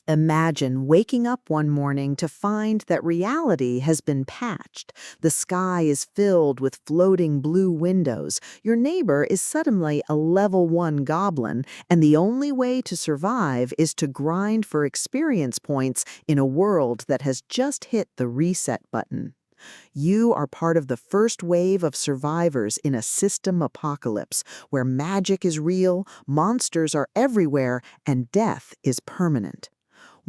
Imagine waking up one morning to find that reality has been patched. The sky is filled with floating blue windows. Your neighbor is suddenly a level 1 goblin, and the only way to survive is to grind for experience points in a world that has just hit the reset button. You are part of the first wave of survivors in a system apocalypse where magic is real, monsters are everywhere, and death is permanent.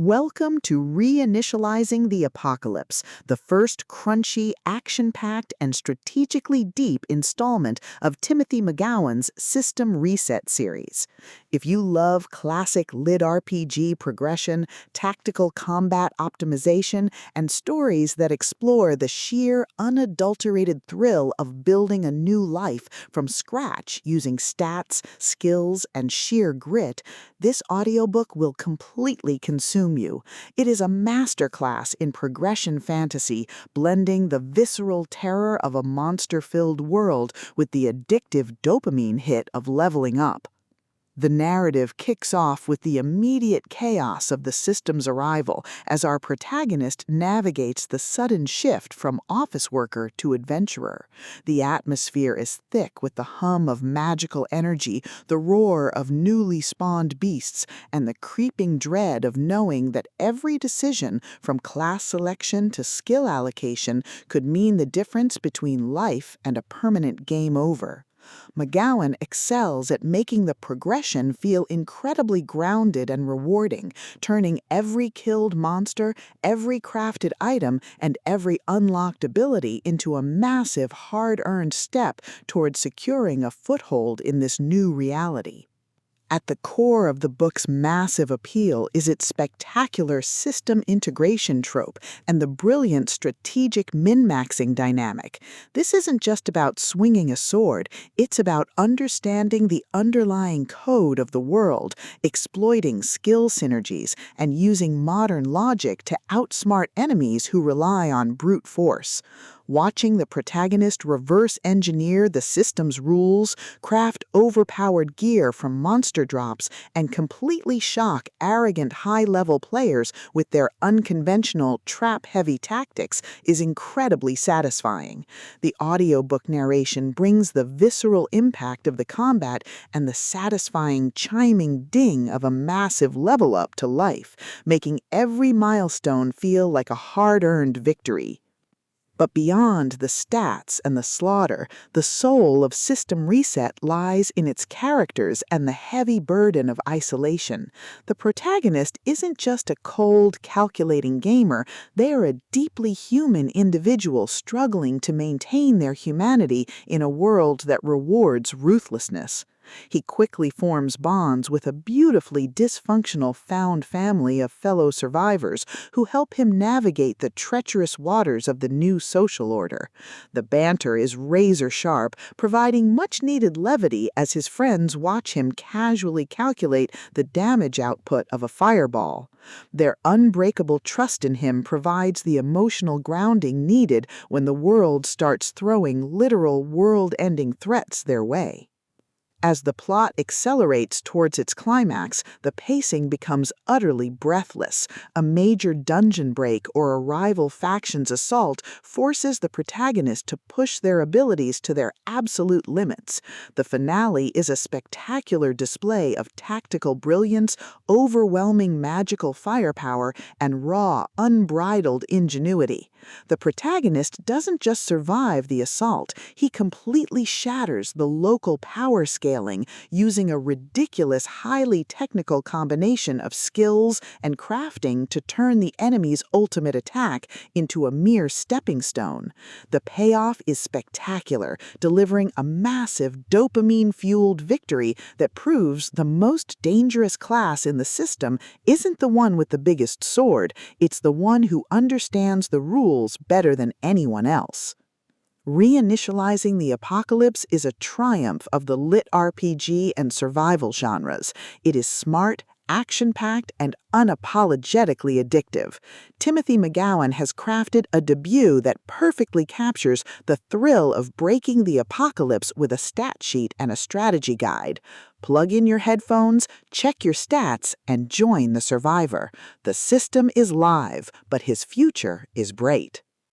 Welcome to Reinitializing the Apocalypse, the first crunchy, action-packed, and strategically deep installment of Timothy McGowen's System Reset series. If you love classic LitRPG progression, tactical combat optimization, and stories that explore the sheer, unadulterated thrill of building a new life from scratch using stats, skills, and sheer grit, this audiobook will completely consume you. It is a masterclass in progression fantasy, blending the visceral terror of a monster-filled world with the addictive dopamine hit of leveling up. The narrative kicks off with the immediate chaos of the system's arrival as our protagonist navigates the sudden shift from office worker to adventurer. The atmosphere is thick with the hum of magical energy, the roar of newly spawned beasts, and the creeping dread of knowing that every decision, from class selection to skill allocation, could mean the difference between life and a permanent game over. McGowan excels at making the progression feel incredibly grounded and rewarding, turning every killed monster, every crafted item, and every unlocked ability into a massive, hard-earned step toward securing a foothold in this new reality. At the core of the book's massive appeal is its spectacular system integration trope and the brilliant strategic min-maxing dynamic. This isn't just about swinging a sword, it's about understanding the underlying code of the world, exploiting skill synergies, and using modern logic to outsmart enemies who rely on brute force. Watching the protagonist reverse engineer the system's rules, craft overpowered gear from monster drops, and completely shock arrogant high-level players with their unconventional, trap-heavy tactics is incredibly satisfying. The audiobook narration brings the visceral impact of the combat and the satisfying chiming ding of a massive level-up to life, making every milestone feel like a hard-earned victory. But beyond the stats and the slaughter, the soul of System Reset lies in its characters and the heavy burden of isolation. The protagonist isn't just a cold, calculating gamer, they are a deeply human individual struggling to maintain their humanity in a world that rewards ruthlessness. He quickly forms bonds with a beautifully dysfunctional found family of fellow survivors who help him navigate the treacherous waters of the new social order. The banter is razor-sharp, providing much-needed levity as his friends watch him casually calculate the damage output of a fireball. Their unbreakable trust in him provides the emotional grounding needed when the world starts throwing literal world-ending threats their way. As the plot accelerates towards its climax, the pacing becomes utterly breathless. A major dungeon break or a rival faction's assault forces the protagonist to push their abilities to their absolute limits. The finale is a spectacular display of tactical brilliance, overwhelming magical firepower, and raw, unbridled ingenuity. The protagonist doesn't just survive the assault, he completely shatters the local power scaling using a ridiculous, highly technical combination of skills and crafting to turn the enemy's ultimate attack into a mere stepping stone. The payoff is spectacular, delivering a massive dopamine-fueled victory that proves the most dangerous class in the system isn't the one with the biggest sword, it's the one who understands the rules better than anyone else. Reinitializing the Apocalypse is a triumph of the LitRPG and survival genres. It is smart, action-packed and unapologetically addictive. Timothy McGowen has crafted a debut that perfectly captures the thrill of breaking the apocalypse with a stat sheet and a strategy guide. Plug in your headphones, check your stats, and join the survivor. The system is live, but his future is bright.